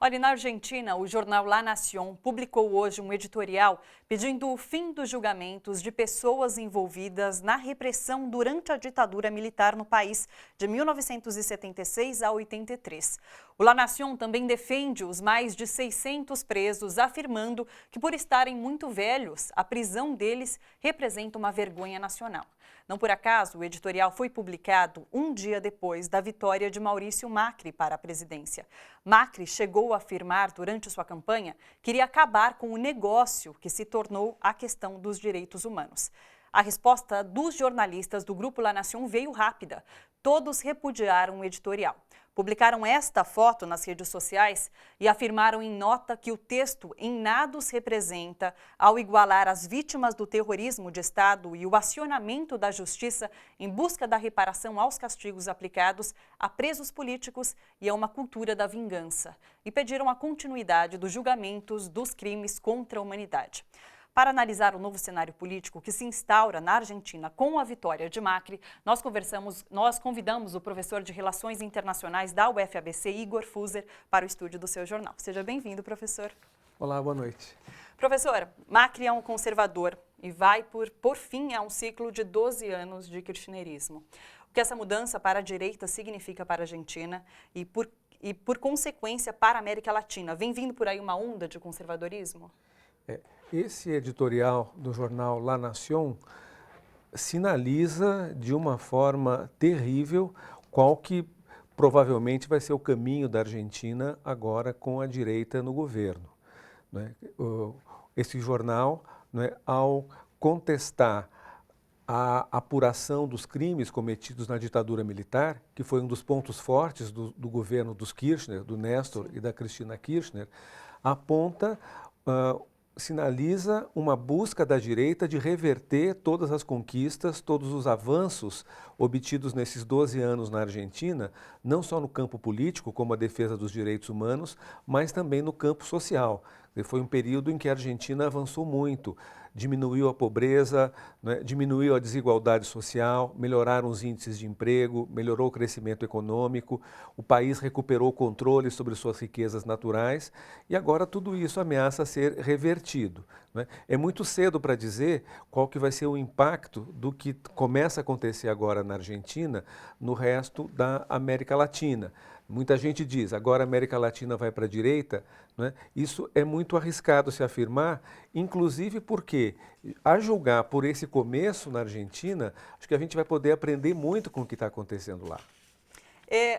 Olha, na Argentina, o jornal La Nación publicou hoje um editorial pedindo o fim dos julgamentos de pessoas envolvidas na repressão durante a ditadura militar no país de 1976 a 83. O La Nación também defende os mais de 600 presos, afirmando que, por estarem muito velhos, a prisão deles representa uma vergonha nacional. Não por acaso, o editorial foi publicado um dia depois da vitória de Maurício Macri para a presidência. Macri chegou a afirmar durante sua campanha que iria acabar com o negócio que se tornou a questão dos direitos humanos. A resposta dos jornalistas do Grupo La Nación veio rápida. Todos repudiaram o editorial. Publicaram esta foto nas redes sociais e afirmaram em nota que o texto em nada os representa ao igualar as vítimas do terrorismo de Estado e o acionamento da justiça em busca da reparação aos castigos aplicados a presos políticos e a uma cultura da vingança. E pediram a continuidade dos julgamentos dos crimes contra a humanidade. Para analisar o novo cenário político que se instaura na Argentina com a vitória de Macri, nós convidamos o professor de Relações Internacionais da UFABC, Igor Fuser, para o estúdio do seu jornal. Seja bem-vindo, professor. Olá, boa noite. Professor, Macri é um conservador e vai por fim a um ciclo de 12 anos de kirchnerismo. O que essa mudança para a direita significa para a Argentina e por consequência para a América Latina? Vem vindo por aí uma onda de conservadorismo? Esse editorial do jornal La Nación sinaliza de uma forma terrível qual que provavelmente vai ser o caminho da Argentina agora com a direita no governo, né? Esse jornal, né, ao contestar a apuração dos crimes cometidos na ditadura militar, que foi um dos pontos fortes do governo dos Kirchner, do Néstor e da Cristina Kirchner, aponta sinaliza uma busca da direita de reverter todas as conquistas, todos os avanços obtidos nesses 12 anos na Argentina, não só no campo político, como a defesa dos direitos humanos, mas também no campo social. Foi um período em que a Argentina avançou muito, diminuiu a pobreza, né, diminuiu a desigualdade social, melhoraram os índices de emprego, melhorou o crescimento econômico, o país recuperou o controle sobre suas riquezas naturais e agora tudo isso ameaça ser revertido, né? É muito cedo para dizer qual que vai ser o impacto do que começa a acontecer agora na Argentina no resto da América Latina. Muita gente diz, agora a América Latina vai para a direita, né? Isso é muito arriscado se afirmar, inclusive porque, a julgar por esse começo na Argentina, acho que a gente vai poder aprender muito com o que está acontecendo lá.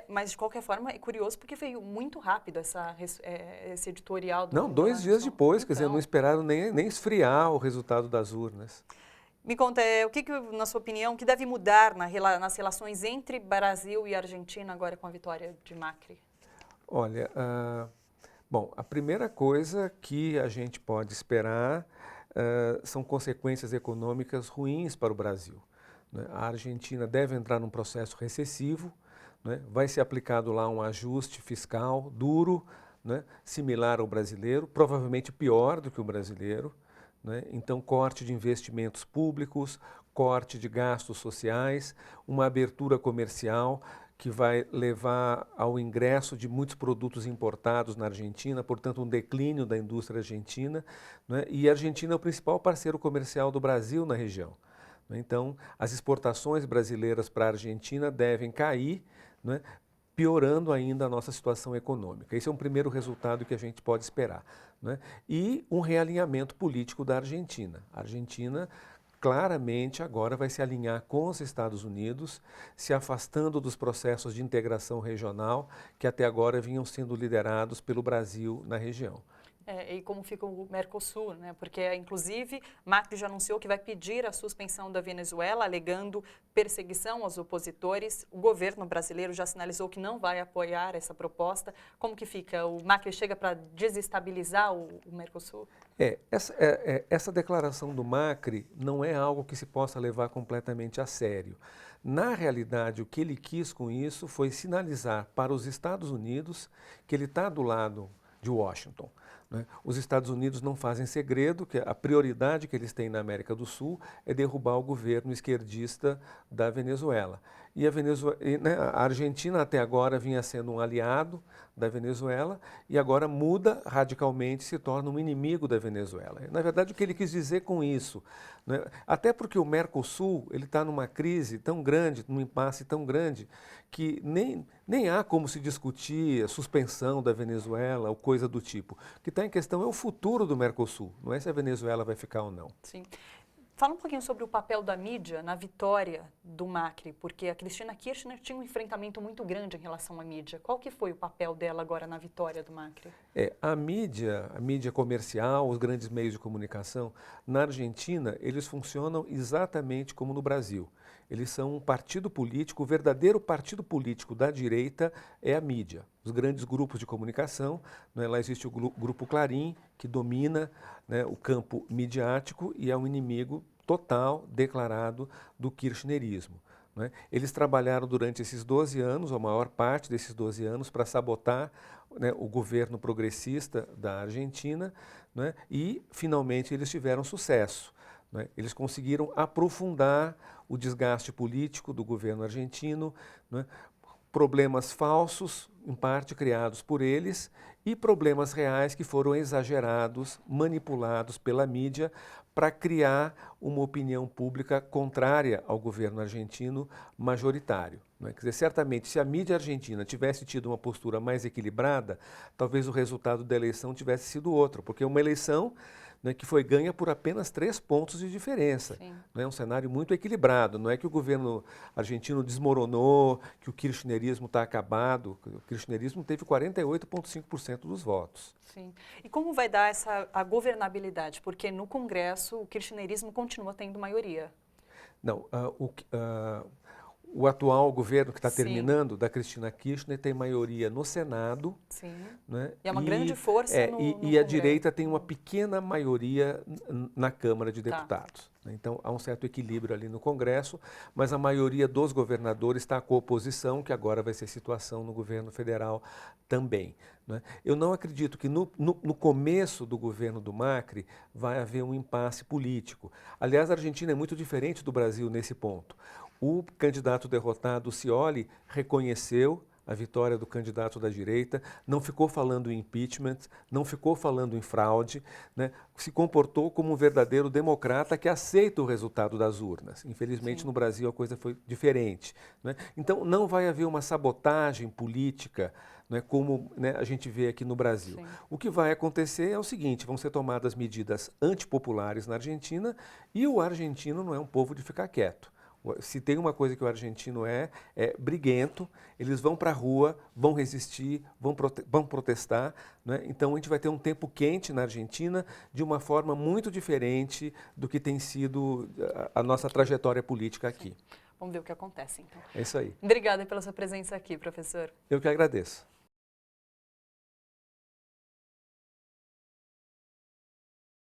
Mas, de qualquer forma, é curioso porque veio muito rápido esse editorial do Não, 2 dias depois, quer dizer, não Então, esperaram nem esfriar o resultado das urnas. me conta, o que, na sua opinião, que deve mudar nas relações entre Brasil e Argentina agora com a vitória de Macri? Olha, bom, a primeira coisa que a gente pode esperar são consequências econômicas ruins para o Brasil, né? A Argentina deve entrar num processo recessivo, né? Vai ser aplicado lá um ajuste fiscal duro, né? Similar ao brasileiro, provavelmente pior do que o brasileiro, né? Então, corte de investimentos públicos, corte de gastos sociais, uma abertura comercial que vai levar ao ingresso de muitos produtos importados na Argentina, portanto, um declínio da indústria argentina, né? E a Argentina é o principal parceiro comercial do Brasil na região, né? Então, as exportações brasileiras para a Argentina devem cair, né? Piorando ainda a nossa situação econômica. Esse é um primeiro resultado que a gente pode esperar, né? E um realinhamento político da Argentina. A Argentina claramente agora vai se alinhar com os Estados Unidos, se afastando dos processos de integração regional que até agora vinham sendo liderados pelo Brasil na região. E como fica o Mercosul, né? Porque, inclusive, Macri já anunciou que vai pedir a suspensão da Venezuela, alegando perseguição aos opositores. O governo brasileiro já sinalizou que não vai apoiar essa proposta. Como que fica? O Macri chega para desestabilizar o Mercosul? Essa declaração do Macri não é algo que se possa levar completamente a sério. Na realidade, o que ele quis com isso foi sinalizar para os Estados Unidos que ele está do lado de Washington, né? Os Estados Unidos não fazem segredo que a prioridade que eles têm na América do Sul é derrubar o governo esquerdista da Venezuela. E né, a Argentina até agora vinha sendo um aliado da Venezuela e agora muda radicalmente, se torna um inimigo da Venezuela. Na verdade, o que ele quis dizer com isso, né, até porque o Mercosul ele está numa crise tão grande, num impasse tão grande, que nem há como se discutir a suspensão da Venezuela ou coisa do tipo. O que está em questão é o futuro do Mercosul, não é se a Venezuela vai ficar ou não. Sim. Fala um pouquinho sobre o papel da mídia na vitória do Macri, porque a Cristina Kirchner tinha um enfrentamento muito grande em relação à mídia. Qual que foi o papel dela agora na vitória do Macri? A mídia comercial, os grandes meios de comunicação, na Argentina, eles funcionam exatamente como no Brasil. Eles são um partido político, o verdadeiro partido político da direita é a mídia. Os grandes grupos de comunicação, né, lá existe o Grupo Clarim, que domina, né, o campo midiático e é um inimigo total, declarado, do kirchnerismo. Né? Eles trabalharam durante esses 12 anos, a maior parte desses 12 anos, para sabotar, né, o governo progressista da Argentina, né, e finalmente eles tiveram sucesso. Né? Eles conseguiram aprofundar o desgaste político do governo argentino, né? Problemas falsos, em parte criados por eles, e problemas reais que foram exagerados, manipulados pela mídia para criar uma opinião pública contrária ao governo argentino majoritário. Né? Quer dizer, certamente, se a mídia argentina tivesse tido uma postura mais equilibrada, talvez o resultado da eleição tivesse sido outro, porque uma eleição, né, que foi ganha por apenas 3 pontos de diferença. É um cenário muito equilibrado. Não é que o governo argentino desmoronou, que o kirchnerismo está acabado. O kirchnerismo teve 48,5% dos votos. Sim. E como vai dar a governabilidade? Porque no Congresso o kirchnerismo continua tendo maioria. Não, o atual governo que está Sim. terminando, da Cristina Kirchner, tem maioria no Senado. Sim. Né? E é uma grande força no E a direita tem uma pequena maioria na Câmara de Deputados. Tá. Então, há um certo equilíbrio ali no Congresso, mas a maioria dos governadores está com a oposição, que agora vai ser situação no governo federal também. Né? Eu não acredito que no começo do governo do Macri vai haver um impasse político. Aliás, a Argentina é muito diferente do Brasil nesse ponto. O candidato derrotado, Scioli, reconheceu a vitória do candidato da direita, não ficou falando em impeachment, não ficou falando em fraude, né? Se comportou como um verdadeiro democrata que aceita o resultado das urnas. Infelizmente, no Brasil, a coisa foi diferente. Né? Então, não vai haver uma sabotagem política, né, como, né, a gente vê aqui no Brasil. Sim. O que vai acontecer é o seguinte, vão ser tomadas medidas antipopulares na Argentina e o argentino não é um povo de ficar quieto. Se tem uma coisa que o argentino é briguento, eles vão para a rua, vão resistir, vão protestar. Né? Então, a gente vai ter um tempo quente na Argentina de uma forma muito diferente do que tem sido a nossa trajetória política aqui. Vamos ver o que acontece, então. É isso aí. Obrigada pela sua presença aqui, professor. Eu que agradeço.